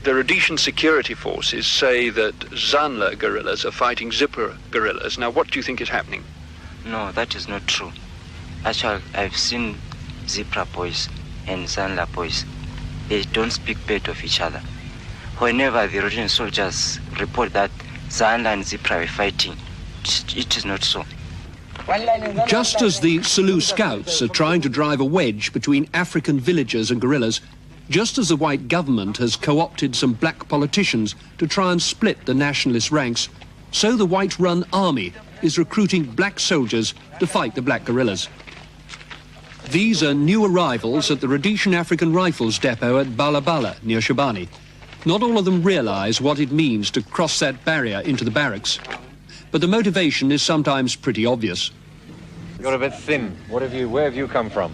The Rhodesian security forces say that Zanla guerrillas are fighting Zipper guerrillas. Now, what do you think is happening? No, that is not true. Actually, I've seen Zipper boys and Zanla boys. They don't speak bad of each other. Whenever the Rhodesian soldiers report that Zanla and Zipper are fighting, it is not so. Just as the Selous scouts are trying to drive a wedge between African villagers and guerrillas, just as the white government has co-opted some black politicians to try and split the nationalist ranks, so the white-run army is recruiting black soldiers to fight the black guerrillas. These are new arrivals at the Rhodesian African Rifles depot at Balabala, near Shabani. Not all of them realise what it means to cross that barrier into the barracks. But the motivation is sometimes pretty obvious. You're a bit thin. Where have you come from?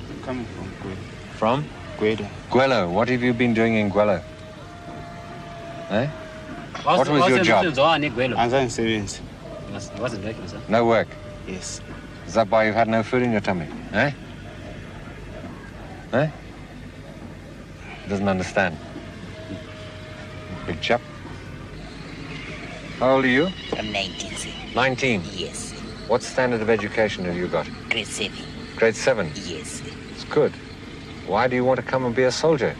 I'm coming from Gwelo. From? Gwelo. Gwelo. What have you been doing in Gwelo? Eh? What was your job? No work? Yes. Is that why you've had no food in your tummy? Eh? Eh? Doesn't understand. Big chap. How old are you? I'm 19, sir. 19? Yes, sir. What standard of education have you got? Grade 7. Grade 7? Yes, sir. It's good. Why do you want to come and be a soldier?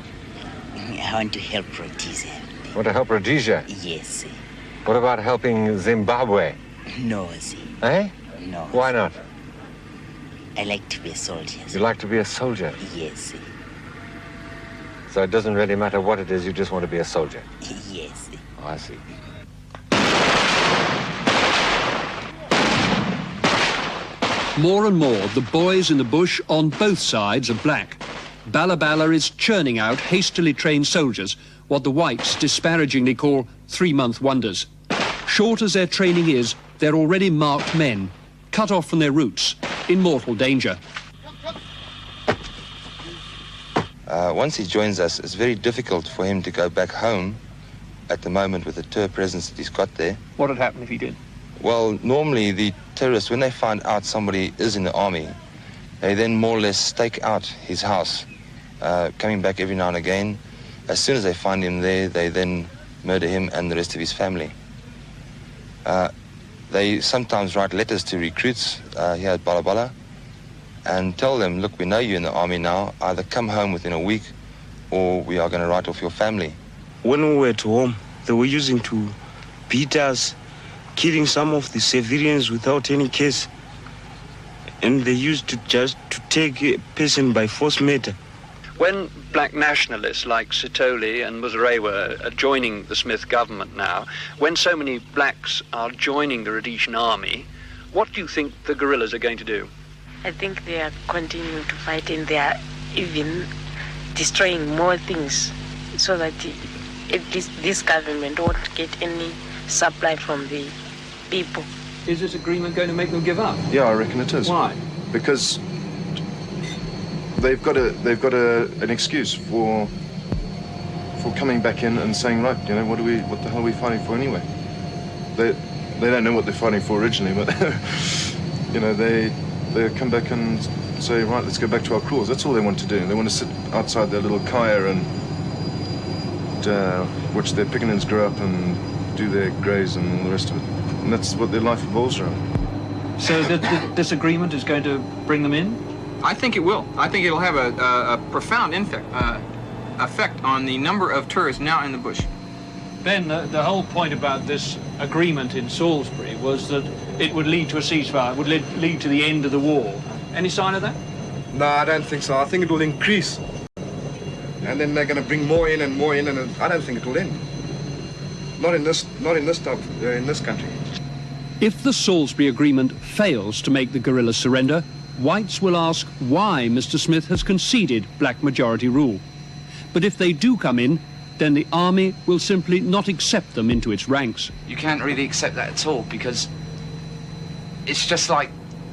I want to help Rhodesia. You want to help Rhodesia? Yes, sir. What about helping Zimbabwe? No, sir. Eh? No. Why not? I like to be a soldier, sir. You like to be a soldier? Yes, sir. So it doesn't really matter what it is, you just want to be a soldier? Yes, sir. Oh, I see. More and more, the boys in the bush on both sides are black. Balabala is churning out hastily trained soldiers, what the whites disparagingly call three-month wonders. Short as their training is, they're already marked men, cut off from their roots, in mortal danger. Once he joins us, it's very difficult for him to go back home at the moment with the terror presence that he's got there. What would happen if he did? Well, normally the terrorists, when they find out somebody is in the army, they then more or less stake out his house, coming back every now and again. As soon as they find him there, they then murder him and the rest of his family. They sometimes write letters to recruits here at Balabala and tell them, look, we know you're in the army now, either come home within a week or we are going to write off your family. When we were at home, they were using to beat us, killing some of the civilians without any case. And they used to just to take a person by force murder. When black nationalists like Sithole and Muzorewa are joining the Smith government now, when so many blacks are joining the Rhodesian army, what do you think the guerrillas are going to do? I think they are continuing to fight, and they are even destroying more things so that this government won't get any supply from the people. Is this agreement going to make them give up? Yeah, I reckon it is. Why? Because they've got an excuse for coming back in and saying, right, you know, what the hell are we fighting for anyway? They don't know what they're fighting for originally, but you know, they come back and say, right, let's go back to our cause. That's all they want to do. They want to sit outside their little kaya and watch their piccaninnies grow up and do their graze and all the rest of it. And that's what their life revolves around. So this agreement is going to bring them in? I think it will. I think it'll have a profound effect on the number of tourists now in the bush. Ben, the whole point about this agreement in Salisbury was that it would lead to a ceasefire, it would lead to the end of the war. Any sign of that? No, I don't think so. I think it will increase. And then they're going to bring more in, and I don't think it will end. Not in this country. If the Salisbury Agreement fails to make the guerrillas surrender, whites will ask why Mr. Smith has conceded black majority rule. But if they do come in, then the army will simply not accept them into its ranks. You can't really accept that at all, because it's just like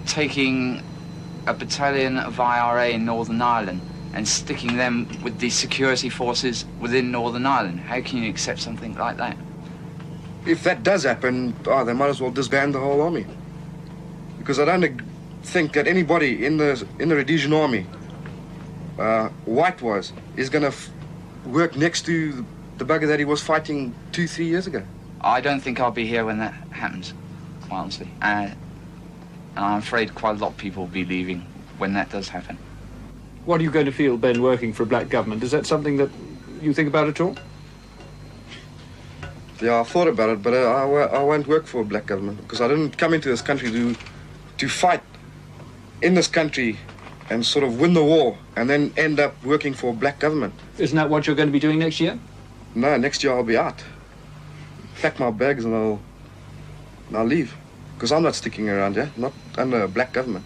taking a battalion of IRA in Northern Ireland and sticking them with the security forces within Northern Ireland. How can you accept something like that? If that does happen, they might as well disband the whole army. Because I don't think that anybody in the Rhodesian army, white-wise, is going to work next to the bugger that he was fighting 2-3 years ago. I don't think I'll be here when that happens, quite honestly. And I'm afraid quite a lot of people will be leaving when that does happen. What are you going to feel, Ben, working for a black government? Is that something that you think about at all? Yeah, I thought about it, but I won't work for a black government because I didn't come into this country to fight in this country and sort of win the war and then end up working for a black government. Isn't that what you're going to be doing next year? No, next year I'll be out. Pack my bags and I'll leave because I'm not sticking around here, not under a black government.